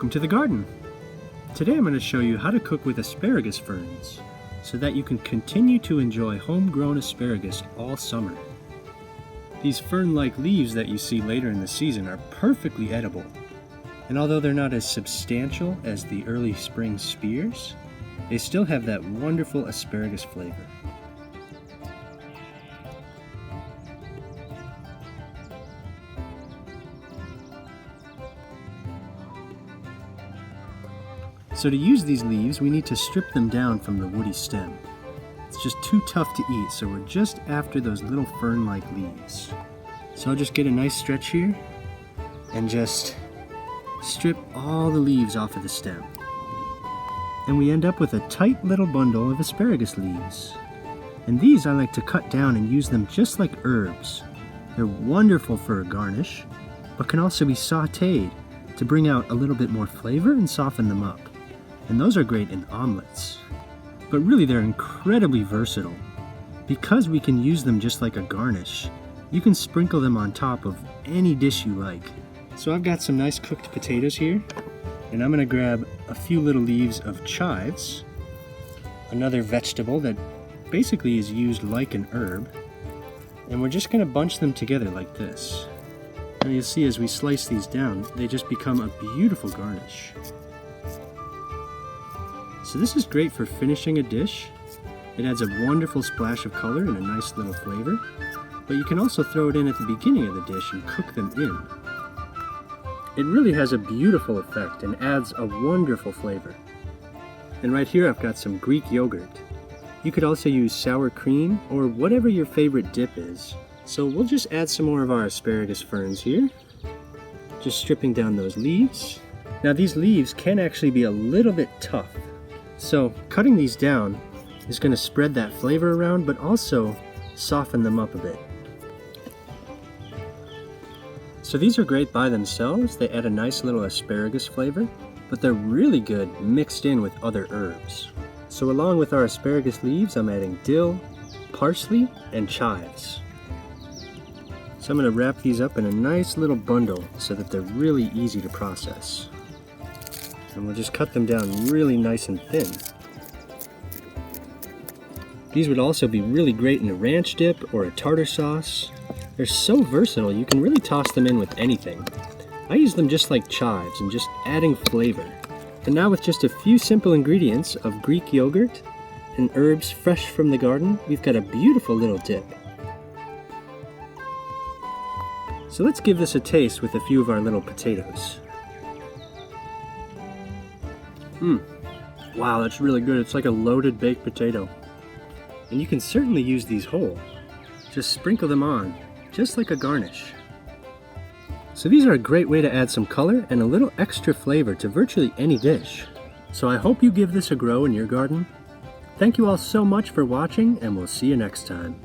Welcome to the garden. Today I'm going to show you how to cook with asparagus ferns so that you can continue to enjoy homegrown asparagus all summer. These fern-like leaves that you see later in the season are perfectly edible, and although they're not as substantial as the early spring spears, they still have that wonderful asparagus flavor. So to use these leaves, we need to strip them down from the woody stem. It's just too tough to eat, so we're just after those little fern-like leaves. So I'll just get a nice stretch here and just strip all the leaves off of the stem. And we end up with a tight little bundle of asparagus leaves. And these I like to cut down and use them just like herbs. They're wonderful for a garnish, but can also be sautéed to bring out a little bit more flavor and soften them up. And those are great in omelets. But really they're incredibly versatile. Because we can use them just like a garnish, you can sprinkle them on top of any dish you like. So I've got some nice cooked potatoes here, and I'm going to grab a few little leaves of chives, another vegetable that basically is used like an herb, and we're just going to bunch them together like this. Now you'll see as we slice these down, they just become a beautiful garnish. So this is great for finishing a dish. It adds a wonderful splash of color and a nice little flavor, but you can also throw it in at the beginning of the dish and cook them in. It really has a beautiful effect and adds a wonderful flavor. And right here I've got some Greek yogurt. You could also use sour cream or whatever your favorite dip is. So we'll just add some more of our asparagus ferns here. Just stripping down those leaves. Now these leaves can actually be a little bit tough. So cutting these down is going to spread that flavor around, but also soften them up a bit. So these are great by themselves. They add a nice little asparagus flavor, but they're really good mixed in with other herbs. So along with our asparagus leaves, I'm adding dill, parsley, and chives. So I'm going to wrap these up in a nice little bundle so that they're really easy to process. And we'll just cut them down really nice and thin. These would also be really great in a ranch dip or a tartar sauce. They're so versatile, you can really toss them in with anything. I use them just like chives and just adding flavor. And now with just a few simple ingredients of Greek yogurt and herbs fresh from the garden, we've got a beautiful little dip. So let's give this a taste with a few of our little potatoes. Wow, that's really good. It's like a loaded baked potato. And you can certainly use these whole. Just sprinkle them on, just like a garnish. So these are a great way to add some color and a little extra flavor to virtually any dish. So I hope you give this a go in your garden. Thank you all so much for watching, and we'll see you next time.